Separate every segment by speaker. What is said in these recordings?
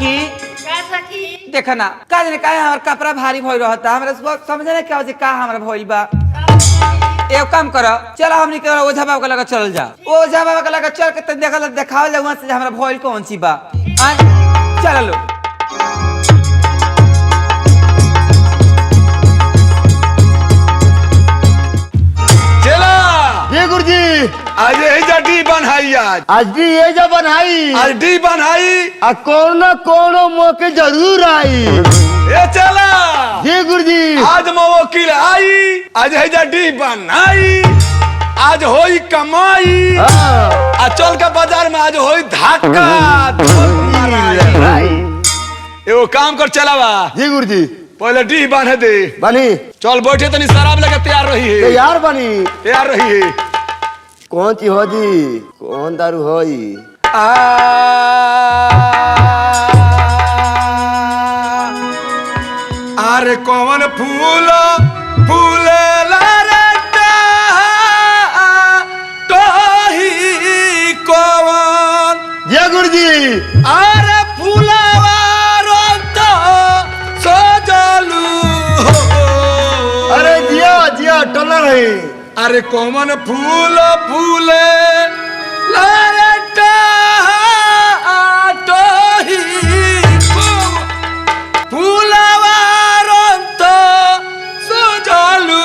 Speaker 1: सखी देखा ना का जाने का हमार कपड़ा भारी भइल रहता हमरा समझे ना क्या का हमरा भइल बा। एक काम करो चलो हमनी के ओझा बाबा के लगा चल जा ओझा बाबा के लगा चल के देखा देखावल जा वहां से हमरा भइल कौन सी बा चल लो।
Speaker 2: जी गुरुजी
Speaker 3: आज यही जा डी बनाई
Speaker 2: आज डी ये जा बनाई
Speaker 3: आज डी बनाई
Speaker 2: आ कोनो मौके जरूर आई।
Speaker 3: ये चला
Speaker 2: जी गुरुजी
Speaker 3: आज वकील आई आज है जा डी बनाई आज होई कमाई आ चल के बाजार में आज होई धक्का एगो काम कर चलावा।
Speaker 2: जी गुरुजी
Speaker 3: पहले डी बांधे दे
Speaker 2: बनी
Speaker 3: चल बैठे तनी शराब लेके तैयार रही है
Speaker 2: यार बनी
Speaker 3: तैयार रही है।
Speaker 2: कौन ची हो जी कौन दारू होई
Speaker 3: अरे कौन फूल फूल कौन
Speaker 2: जी गुरुजी
Speaker 3: अरे फूलवा सजलू
Speaker 2: अरे जिया जिया टोला रही
Speaker 3: अरे कौन फूल फूले लरटा टोही फूलवा रंत सजलू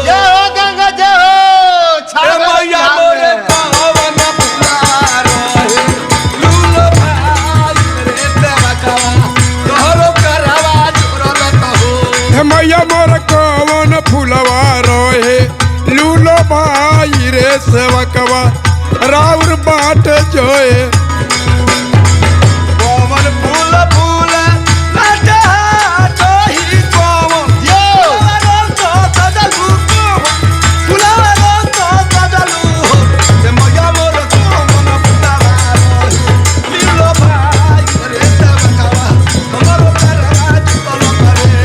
Speaker 2: जय हो गंगा जय हो
Speaker 3: छाड़ मैया मोरे कौन फूला रहे लूलो भाई रे तेरा कवा तोहरो करवा जोरल कहो
Speaker 4: हे मैया मोर कौन फूलवा रहे लूलो भाई रे सेवकवा राउर बाट जोए
Speaker 3: कौन फूल फूल लटा तोही कौन
Speaker 2: यो
Speaker 3: रंग सजलू फूलवा रंग सजलू हे मैया मोर कौन फूलवा रहे लूलो भाई रे तेरा कवा तोहरो करवा जोरल करे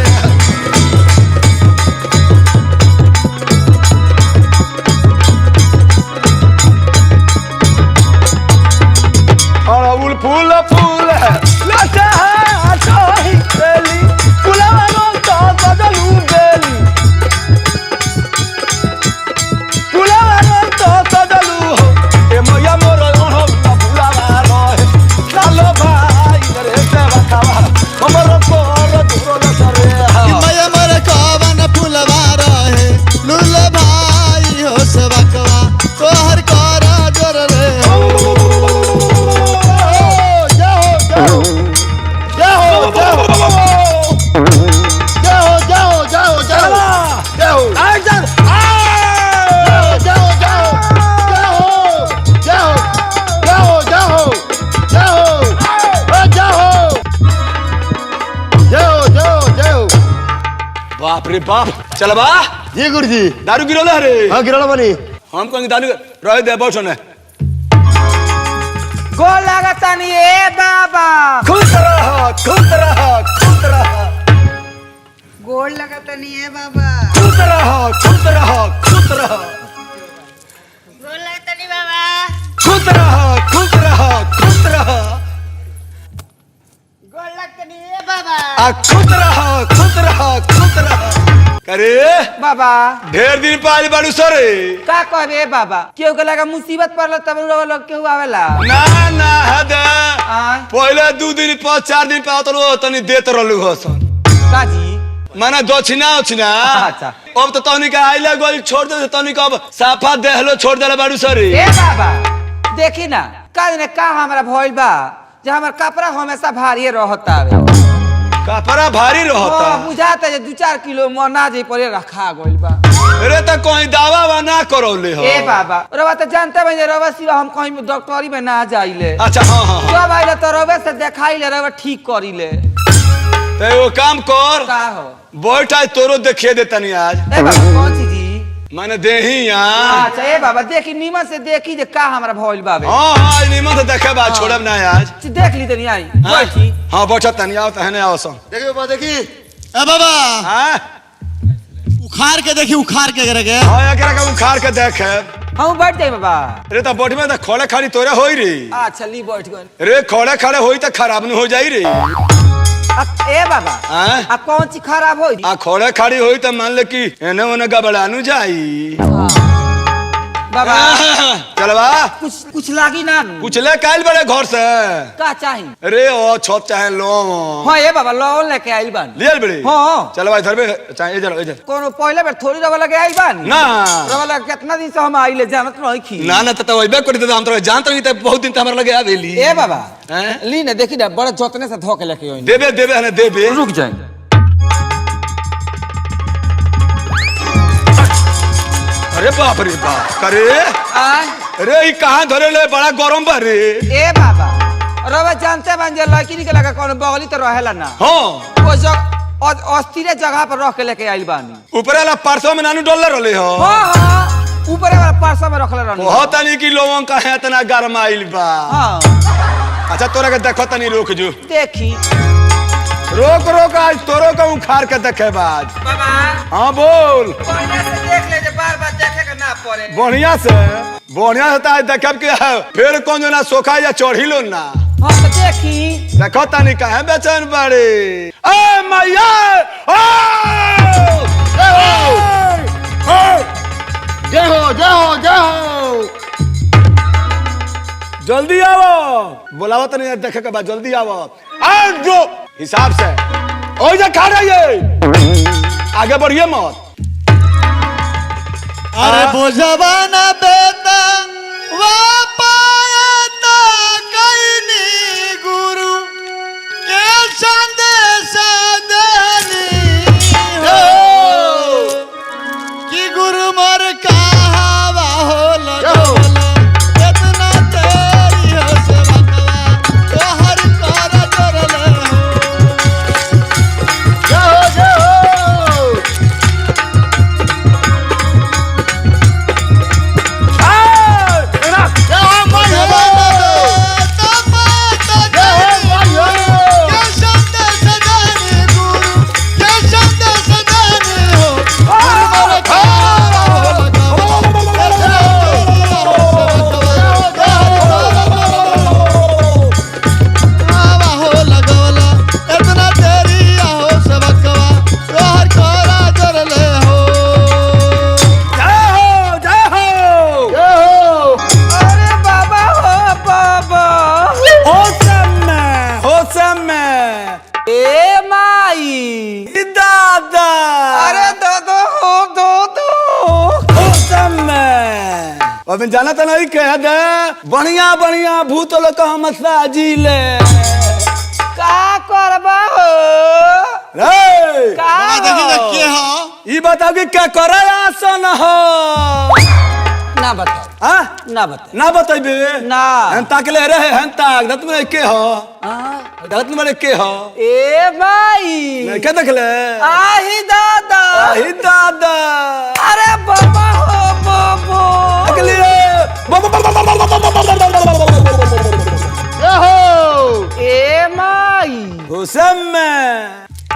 Speaker 3: अड़हुल फूल फूल लटा तोही बेली फूलवा रंग सजलू बेली फूलवा रंग सजलू ए मैया मोर फूलवा रहे लालो भाई रे सेवा खावा हमर कोर दुरल करे
Speaker 5: मैया मोर कौन फूलवा रहे लूल भाई हो सेवकवा तोहर कर जोर रे
Speaker 3: बाप रे बाप चल बा
Speaker 2: जी गुरुजी
Speaker 3: दारू गिरोला रे
Speaker 2: हाँ गिरोला बनी
Speaker 3: हम कहेंगे दारू रह दे बैठो ने
Speaker 1: गोल लागता नहीं ए बाबा
Speaker 3: खुश रह खुश रह खुश रह
Speaker 6: गोल लगता नहीं है बाबा
Speaker 3: खुश रह खुश रह खुश रह
Speaker 6: गोल लगता नहीं बाबा
Speaker 3: खुश रह खुश रह खुश रह
Speaker 6: गोल लगता नहीं है बाबा
Speaker 3: आ खुश रह खुश रह खुश रह करे
Speaker 1: बाबा
Speaker 3: ढेर दिन पाल बाड़ू सरे
Speaker 1: का कहबे बाबा केहू के लगा मुसीबत पड़ल तब लोग केहू आवेला
Speaker 3: ना ना हद
Speaker 1: आय
Speaker 3: पहले 2 दिन पर 4 दिन पर तो तनी देत रहलू हसन
Speaker 1: काजी
Speaker 3: माना दक्षिणा उछिना
Speaker 1: अच्छा।
Speaker 3: अब तो तनी का आइला गोल छोड़ दे तनी का अब साफा देहलो छोड़ देला बाड़ू सरे
Speaker 1: ए बाबा देखी ना का ने का हमरा भइल बा जे हमर कपड़ा हमेशा भारी रहता है
Speaker 3: कपड़ा भारी रहता
Speaker 1: बुझाता जे 2-4 किलो मना जे परे रखा गइल बा
Speaker 3: अरे तो कोई दावा ना करौले हो
Speaker 1: ए बाबा रवा तो जानते बा जे रवा सिवा हम कहीं डॉक्टरी में ना जाइले
Speaker 3: अच्छा हाँ हाँ
Speaker 1: जब आइले तो रवे से देखाइले रवा ठीक करिले
Speaker 3: तो वो काम कर
Speaker 1: का हो
Speaker 3: बैठ आज तोरो देखिए दे तनी आज
Speaker 1: ए बाबा कौन सी जी
Speaker 3: माने देही यहाँ
Speaker 1: अच्छा ए बाबा देखी नीमन से देखी जे का हमरा भइल बाबे
Speaker 3: हाँ हाँ निमन से देखे बा छोड़ब ना आज
Speaker 1: देख ली तनी आई
Speaker 3: हाँ?
Speaker 1: बैठी
Speaker 3: हाँ बैठ तनी आओ तहने आओ सन
Speaker 2: देखिए बाबा देखी
Speaker 5: ए बाबा
Speaker 3: हाँ
Speaker 5: उखाड़ के देखी उखाड़ के करके
Speaker 3: हाँ एकरा के उखाड़ के देखे
Speaker 1: हम बैठ जाए बाबा।
Speaker 3: रे तो बैठ में तो खड़े खड़ी तोरे होई रे।
Speaker 1: अच्छा ली बैठ गए।
Speaker 3: रे खड़े खड़े होई तो खराब नहीं हो जाई रे।
Speaker 1: ए बाबा
Speaker 3: हाँ?
Speaker 1: कौन चीज खराब हो?
Speaker 3: आ खड़े खड़ी होई तो मान ले कि एने ओने गबड़ानु जाई।
Speaker 1: बाबा
Speaker 3: चलवा
Speaker 1: कुछ लागी ना।
Speaker 3: कुछ ले काल बड़े घर से
Speaker 1: का चाहिए?
Speaker 3: रे ओ छत चाहे लो।
Speaker 1: हाँ ए बाबा लोन लेके आइल बानी।
Speaker 3: लियल बड़े
Speaker 1: हाँ
Speaker 3: चलवा इधर पे चाहे इधर इधर।
Speaker 1: कोनो पहले बेर थोड़ी रवा लगे आइल बानी
Speaker 3: ना
Speaker 1: रवा लगे कितना दिन से हम आइले जानत नहीं खी
Speaker 3: ना ना तो वही कर देते हम तो जानत रही त बहुत दिन त हमरा लगे आवेली।
Speaker 1: ए बाबा
Speaker 3: हैं?
Speaker 1: ली ने देखी ना बड़ा जतने से धो के लेके आइल।
Speaker 3: देबे देबे हने देबे।
Speaker 1: रुक जाए।
Speaker 3: अरे बाप रे बाप करे अरे ई कहां धरे ले बड़ा गरम बा रे।
Speaker 1: ए बाबा रवा जानते बन जे लड़की के लगा कोनो बगली तो रहेला ना।
Speaker 3: हां
Speaker 1: वो जग अस्थिर जगह पर रख के लेके आइल बानी।
Speaker 3: ऊपर वाला परसों में नानू डॉलर रहले हो।
Speaker 1: हां हां ऊपर वाला पार्सा में रखले रहनी।
Speaker 3: बहुत तनी की लोगों का है इतना गरम आइल बा।
Speaker 1: हां
Speaker 3: अच्छा तोरा के देखो तनी रोक जो
Speaker 1: देखी
Speaker 3: रोक रोक आज तोरो का उखाड़ के देखे बाज।
Speaker 1: बाबा
Speaker 3: हां बोल
Speaker 1: बढ़िया से देख ले जे बार-बार देखे के ना पड़े।
Speaker 3: बढ़िया से ताज देखब के फिर कौन जो ना सोखा या चढ़ी लो ना।
Speaker 1: हां तो देखी
Speaker 3: देखो तनी काहे बेचैन बड़े। ए मैया
Speaker 2: जय हो
Speaker 3: जल्दी आवो बोलावत नहीं देखे के बाद जल्दी आवो। आ जो हिसाब से ओ जा खा रही है आगे बढ़िए मत।
Speaker 5: अरे बोझवा न बेटा वापायता कईनी गुरु के संदेश देनी हो कि गुरु मोर कहावा हो लगवला इतना तेरी हो सेवकवा तो हर कर करले
Speaker 3: अबे जाना तो नहीं कह दे बढ़िया बढ़िया भूत लोग हम साजी ले
Speaker 1: का करबा हो
Speaker 3: रे
Speaker 1: का
Speaker 5: देखी के हो
Speaker 3: ई बताओ कि क्या करे आसन हो
Speaker 1: ना बताओ।
Speaker 3: हां
Speaker 1: ना बताओ
Speaker 3: ना बताइबे
Speaker 1: ना
Speaker 3: हंता के ले रहे हंता दत में के हो दत में के हो
Speaker 1: ए भाई
Speaker 3: नहीं क्या देख ले
Speaker 1: आही दादा
Speaker 3: आही दादा
Speaker 1: अरे बाबा हो बाबा
Speaker 3: अगले
Speaker 1: ए माई
Speaker 3: हुसम में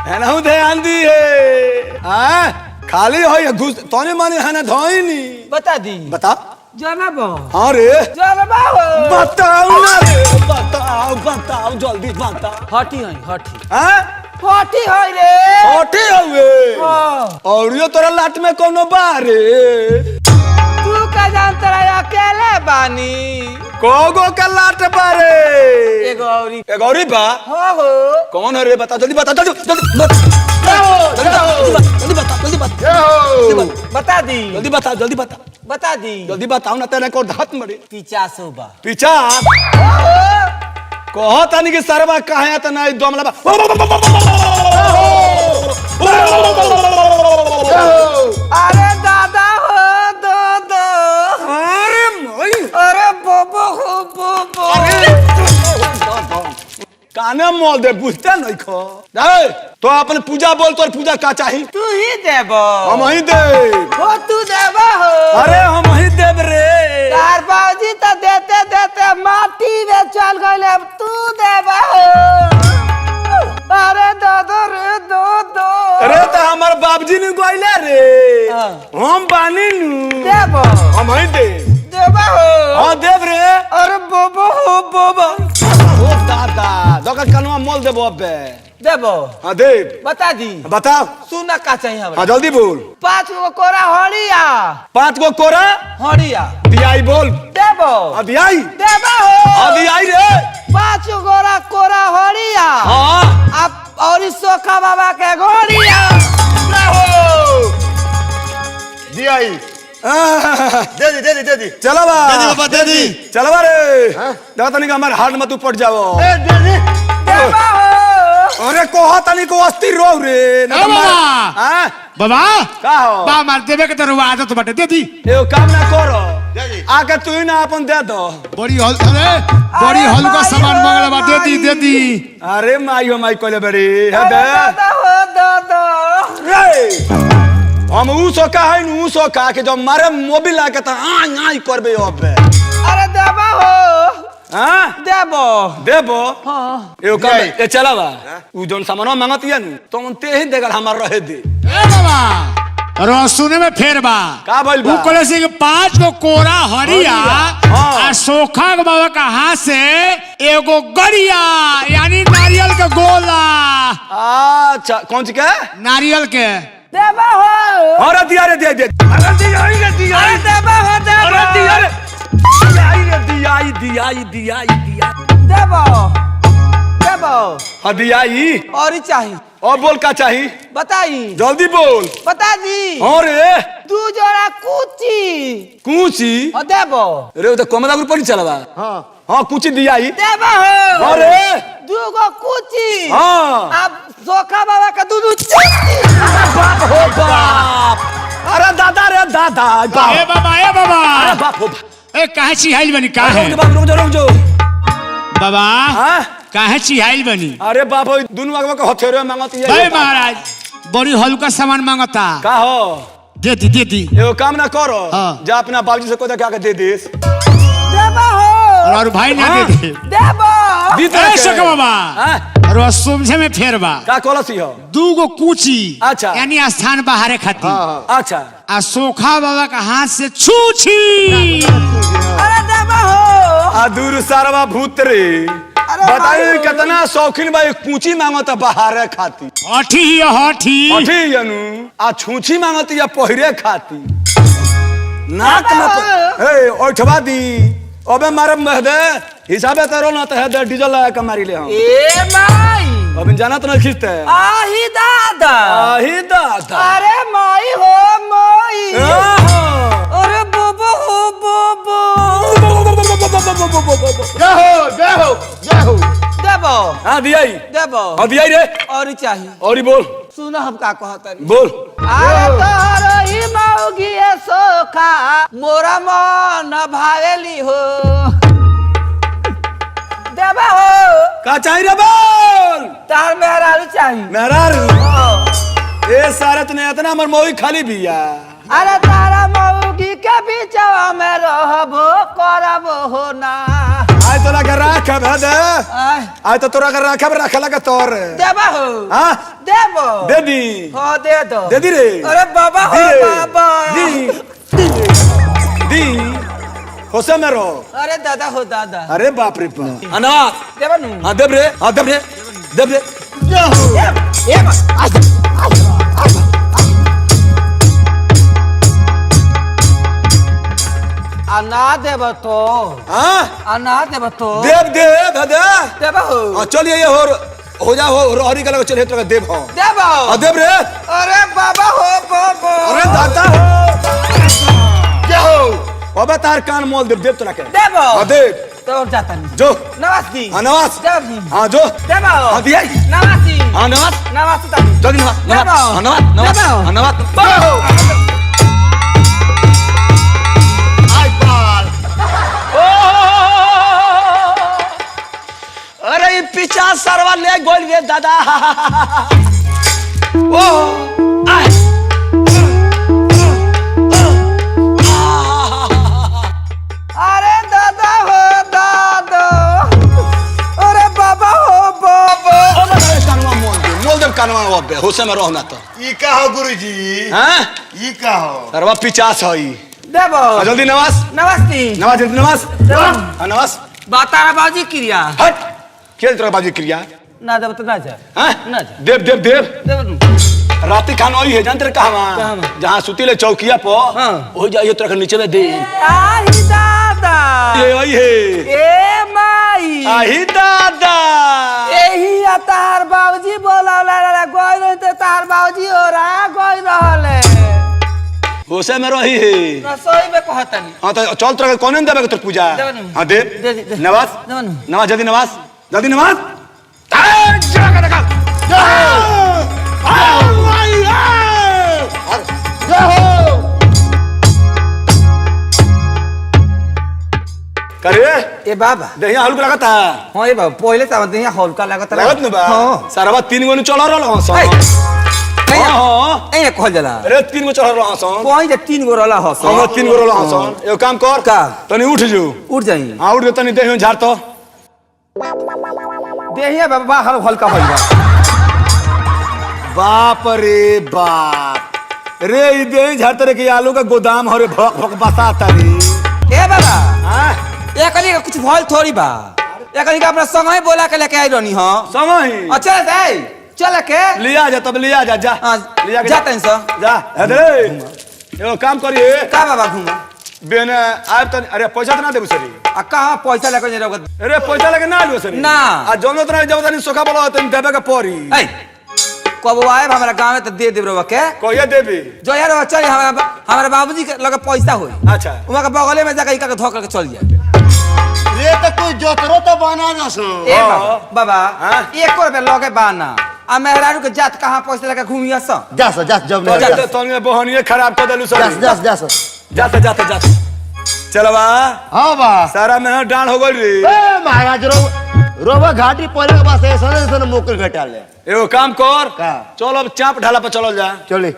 Speaker 3: है ना ध्यान दी है हां खाली हो घुस तोने माने है ना धोई नहीं
Speaker 1: बता दी
Speaker 3: बता
Speaker 1: जनबो
Speaker 3: हाँ रे
Speaker 1: जनबा हो
Speaker 3: बताओ ना रे बताओ जल्दी बता
Speaker 1: हटी है हटी
Speaker 3: हाँ
Speaker 1: हटी है रे
Speaker 3: हटे हुए
Speaker 1: हाँ।
Speaker 3: और यो तोरा लाट में कोनो बारे
Speaker 1: तू का जानता है अकेले बानी
Speaker 3: कोगो का लाट बारे
Speaker 1: एगो औरी
Speaker 3: एक और बा
Speaker 1: हो हो
Speaker 3: कौन है रे बता जल्दी बता
Speaker 1: बता दी
Speaker 3: जल्दी
Speaker 1: बता दी
Speaker 3: जल्दी बताओ ना तेरे को हाथ मरे
Speaker 1: 50 बा
Speaker 3: पीछा कहो तनी कि सरवा कहां त नहीं दमला बा
Speaker 1: अरे दादा हो दो
Speaker 3: अरे मोई
Speaker 1: अरे बोबो हो बोबो
Speaker 3: काने मोल दे बुझते नहीं खो दे तो अपन पूजा बोल तोर पूजा का चाही
Speaker 1: तू ही देबो
Speaker 3: हम ही दे
Speaker 1: हो तू देबो हो
Speaker 3: अरे हम ही देब रे
Speaker 1: तार बाबूजी तो देते देते माटी में चल गए अब तू देबो हो अरे दो रे दो
Speaker 3: अरे तो हमार बाबूजी ने गोइले रे
Speaker 1: हाँ।
Speaker 3: हम बानी नु
Speaker 1: देबो
Speaker 3: हम ही दे
Speaker 1: बाबा हो
Speaker 3: हाँ देव रे
Speaker 1: अरे बाबा हो बाबा
Speaker 3: ओ दादा दोका कनवा मोल देबो अबे
Speaker 1: देबो
Speaker 3: हाँ देव
Speaker 1: बता दी
Speaker 3: बताओ
Speaker 1: सुना का चाहिए हमरा
Speaker 3: हाँ जल्दी बोल
Speaker 1: 5 गो कोरा हड़िया
Speaker 3: 5 गो कोरा
Speaker 1: हड़िया
Speaker 3: दियाई बोल
Speaker 1: देबो
Speaker 3: हाँ दियाई
Speaker 1: देबो हो
Speaker 3: हाँ दियाई रे
Speaker 1: 5 गोरा कोरा हड़िया
Speaker 3: हाँ
Speaker 1: आप और इस सोखा बाबा के घोड़िया
Speaker 2: दियाई दे दी
Speaker 3: चलो बा
Speaker 5: दे दी बाबा, दे दी।
Speaker 3: चलो बा रे देखो तनी हमारे हाथ में तू पड़ जाओ
Speaker 2: दे दी
Speaker 1: देबो हो
Speaker 3: अरे कोहा तनी को अस्थिर रो रे ना
Speaker 7: ए बाबा।
Speaker 3: हां
Speaker 7: बाबा
Speaker 3: का हो
Speaker 7: बा मार देवे के तो आदत बाटे दे दी
Speaker 3: एगो काम ना करो
Speaker 2: दे दी
Speaker 3: आके तू ही ना अपन दे दो
Speaker 7: बड़ी हल्का सामान मंगला बा दे दी
Speaker 3: अरे माई हो माई कोले बड़ी है
Speaker 1: अरे
Speaker 3: बे
Speaker 1: दादा हो दादा
Speaker 3: रे हम ऊ सोका है नु सोका के जो मारे मोबिल आके त आई करबे अब
Speaker 1: अरे देबो हो
Speaker 3: हां
Speaker 1: देबो
Speaker 3: देबो
Speaker 1: हां
Speaker 3: एगो काम ए चला बा ऊ जोन सामान मांगतिया नु तुम ते ही देगर हमार रहे दे
Speaker 7: ए बाबा रो सुने में फेर बा
Speaker 3: का भइल बा
Speaker 7: ऊ कहले से 5 गो कोरा हरिया
Speaker 3: हाँ।
Speaker 7: आ सोखा के बाबा का हाथ से एगो गरिया यानी नारियल के गोला
Speaker 3: अच्छा कौन सी के
Speaker 7: नारियल के
Speaker 1: देबो हो
Speaker 3: अरे दिया रे दिया अरे दिया रे दिया
Speaker 1: अरे देबो हो देबो
Speaker 3: अरे दिया रे दिया
Speaker 1: देबो देबो
Speaker 3: हाँ दिया
Speaker 1: और ही चाहिए
Speaker 3: और बोल का चाहिए
Speaker 1: बताई
Speaker 3: जल्दी बोल
Speaker 1: बता दी
Speaker 3: हाँ रे
Speaker 1: 2 जोड़ा कुची
Speaker 3: कूची
Speaker 1: और देबो
Speaker 3: रे वो तो कमला ग्रुप पर चलवा हाँ कुची दिया
Speaker 1: देबो हो
Speaker 3: अरे
Speaker 1: 2 गो कुची
Speaker 3: हाँ
Speaker 1: अब सोखा बाबा का दूध
Speaker 3: बाप हो बाप अरे दादा रे दादा बाप
Speaker 7: ए बाबा
Speaker 3: अरे बाप हो
Speaker 7: ए काहे चिहाइल बनी काहे
Speaker 3: रुक जाओ
Speaker 7: बाबा
Speaker 3: हाँ
Speaker 7: काहे चिहाइल बनी
Speaker 3: अरे बाप हो दोनों आगवा के हथेरे मांगती
Speaker 7: भाई
Speaker 3: है
Speaker 7: महाराज बड़ी हल्का सामान मांगता
Speaker 3: का हो
Speaker 7: दे दी
Speaker 3: एगो काम ना करो
Speaker 7: हाँ।
Speaker 3: जा अपना बाबूजी से कोदा क्या दे देस
Speaker 1: देबो हो
Speaker 7: और भाई ना दे दे
Speaker 1: देबो
Speaker 3: दी तरह
Speaker 7: ए
Speaker 3: के।
Speaker 7: सका बाबा
Speaker 3: हाँ?
Speaker 7: और समझे में फेर बा
Speaker 3: का कॉलेज हो
Speaker 7: 2 गो कुची
Speaker 3: अच्छा।
Speaker 7: यानी स्थान बाहरे खाती
Speaker 3: अच्छा
Speaker 7: आ सोखा बाबा का हाथ से छूछी
Speaker 1: अरे देबो हो
Speaker 3: आ दूर सारवा भूत रे बताइए कितना शौकीन भाई पूंची मांगता बाहर खाती
Speaker 7: हठी
Speaker 3: अठी यनु आ छूछी मांगती या पहिरे खाती नाक में ए ओठवा दी अबे मारे महदे हिसाबे तरो ना त है डीजल लगा के मारी ले हम
Speaker 1: ए माई
Speaker 3: अबे जाना तो नहीं खींचते
Speaker 1: आही दादा
Speaker 3: आही दादा
Speaker 1: अरे माई हो माई
Speaker 3: आहा।
Speaker 1: अरे बोबो हो बोबो
Speaker 2: जय हो
Speaker 1: देबो
Speaker 3: हाँ दियाई
Speaker 1: देबो
Speaker 3: हाँ दियाई रे
Speaker 1: और ही चाहिए
Speaker 3: और ही बोल
Speaker 1: सुनो हम का कहतनी
Speaker 3: बोल
Speaker 1: अरे तोहर ही मौगी सोखा मोरा मन भावेली हो देबो हो
Speaker 3: का चाहिए रे बोल
Speaker 1: तार मेहरारू चाहिए
Speaker 3: मेहरारू ए सारे तने इतना हमर मोही खाली बिया
Speaker 1: अरे तारा मौगी के बीचवा में रहबो करबो हो ना
Speaker 3: आय तोरा के राखब है दे
Speaker 1: आय,
Speaker 3: आय तो तोरा के राखब रखला के तोर
Speaker 1: देबो हो
Speaker 3: हाँ
Speaker 1: देबो
Speaker 3: दे दी
Speaker 1: हाँ दे दो
Speaker 3: दे दी रे
Speaker 1: अरे बाबा हो
Speaker 3: दी रे।
Speaker 1: बाबा
Speaker 3: दी होसे मेरो
Speaker 1: अरे दादा हो दादा
Speaker 3: अरे बाप रे बाप अनाथ
Speaker 1: देबो नु
Speaker 3: हाँ देब रे हाँ देब रे देब रे
Speaker 1: ए बा अना देबो तो
Speaker 3: हाँ
Speaker 1: अना देबो तो
Speaker 3: देब देब है दे
Speaker 1: देबो हो
Speaker 3: हाँ चलिए ये हो जा हो हरी कलर चलिए तो देब हो
Speaker 1: देबो
Speaker 3: हाँ देब रे
Speaker 1: अरे बाबा हो बाबा
Speaker 3: अरे दाता हो क्या हो अबे तार कान मोल देब देब तोरा के
Speaker 1: देबो
Speaker 3: हाँ देब
Speaker 1: तो जाता नहीं
Speaker 3: जो
Speaker 1: नवासी
Speaker 3: हाँ नवास
Speaker 1: देबो
Speaker 3: हाँ जो
Speaker 1: देबो
Speaker 3: हाँ दिया
Speaker 1: नवासी
Speaker 3: हाँ नवास
Speaker 1: नवासी तानी
Speaker 3: जल्दी नवास
Speaker 1: देबो
Speaker 3: हाँ नवास नवास
Speaker 1: देबो
Speaker 3: हाँ नवास अरे पीछा सरवा ले गोल गे दादा ओ आय
Speaker 1: अरे दादा हो दादा अरे बाबा हो बाबा
Speaker 3: कानवा मोल दे कानवा अबे होसे में रहना तो
Speaker 2: ई का हो गुरुजी
Speaker 3: हैं
Speaker 2: ई का हो
Speaker 3: सरवा 50 है
Speaker 1: देबो
Speaker 3: जल्दी नवाज
Speaker 1: नमस्ती
Speaker 3: नवाज जल्दी नवाज हाँ नवाज
Speaker 1: बतारा बाबूजी क्रिया
Speaker 3: हट खेल तेरा बाजी क्रिया
Speaker 1: ना देबो तो ना जा
Speaker 3: हाँ
Speaker 1: ना जा
Speaker 3: देव देव देव
Speaker 1: देबो
Speaker 3: राती खान वही है जानते कहा जहाँ सुतीले चौकिया पर
Speaker 1: हाँ।
Speaker 3: वही जाइए तेरा नीचे में दे
Speaker 1: आही दादा
Speaker 3: ये वही है
Speaker 1: ए माई
Speaker 3: आही दादा
Speaker 1: एही तार बाबूजी बोलावला रे गोई नहीं तो तार बाबूजी हो रहा गोई रहले
Speaker 3: होसे में रही है
Speaker 1: रसोई में कहतनी
Speaker 3: हाँ तो चल तेरा कौन देवे तोर पूजा
Speaker 1: देवे नु।
Speaker 3: हाँ देव
Speaker 1: दे।
Speaker 3: नवाज
Speaker 1: देवे नु।
Speaker 3: नवाज जल्दी नवाज करे
Speaker 1: ए बाबा
Speaker 3: दहिया हल्का लगता
Speaker 1: हां ए बाबा पहले त हमर देहिया हल्का लागत
Speaker 3: लगत न बा
Speaker 1: हां
Speaker 3: सारा बात 3 गो न चल रहल हस
Speaker 1: ए
Speaker 3: हां
Speaker 1: ए कहल जाला
Speaker 3: अरे 3 गो चल रहल हस
Speaker 1: कोई जे 3 गो रहला हस
Speaker 3: हम 3 गो रहल हस एगो काम कर
Speaker 1: का?
Speaker 3: तनी उठ जो
Speaker 1: उठ जाई
Speaker 3: हां उठ तनी देहियो झाड़ तो
Speaker 1: देहिया बाबा हल्का होई बा
Speaker 3: बाप रे बाप रे ई देहि झाड़ तरे के आलू का गोदाम हरे भक भक बसाता रे
Speaker 1: ए बाबा
Speaker 3: हां
Speaker 1: एकनी कुछ भइल थोड़ी बा एकनी का अपना संग ही बोला के लेके आई रहनी हां
Speaker 3: समही
Speaker 1: अच्छा जाई चल के
Speaker 3: लिया जा तब लिया जा जा
Speaker 1: हां
Speaker 3: लिया के
Speaker 1: जा तन से
Speaker 3: जा अरे एगो काम करिए
Speaker 1: का बाबा घूमा
Speaker 3: बेन आब त अरे पैसा त ना देबू सरी
Speaker 1: आ कहां पैसा लेके जे रगत
Speaker 3: अरे पैसा लगे ना लो सरी
Speaker 1: ना।
Speaker 3: आ जौनो तना जब तनी सोखा बोला तनी देबे के पड़ी
Speaker 1: ए कब आए हमरा गांव में त दे देब रवा के
Speaker 3: कहिए देबी
Speaker 1: जो यार चल हमारे बाबूजी के लगे पैसा होई
Speaker 3: अच्छा
Speaker 1: उमा के बगले में जाके इका के धोकर के चल जाए
Speaker 2: रे तो कोई जोतरो तो बना ना सो
Speaker 1: ए बाबा बाबा
Speaker 3: हाँ?
Speaker 1: 1 रुपया लगे बाना आ मेहरारू के जात कहां पैसा लेके घूमिया स
Speaker 2: जा सो जा जब
Speaker 3: तो
Speaker 2: नहीं
Speaker 3: जाते तनी बहनिए खराब कर देलू सरी
Speaker 2: जा सो
Speaker 3: जाते चलवा
Speaker 2: हां बा
Speaker 3: सारा मेहनत डांड हो गइल रे
Speaker 2: ए महाराज रोवा घाटी पहले के पास ऐसा मोकर घटा ले
Speaker 3: एगो काम कर
Speaker 2: का?
Speaker 3: चल अब चाप ढाला पे चलल जा
Speaker 2: चले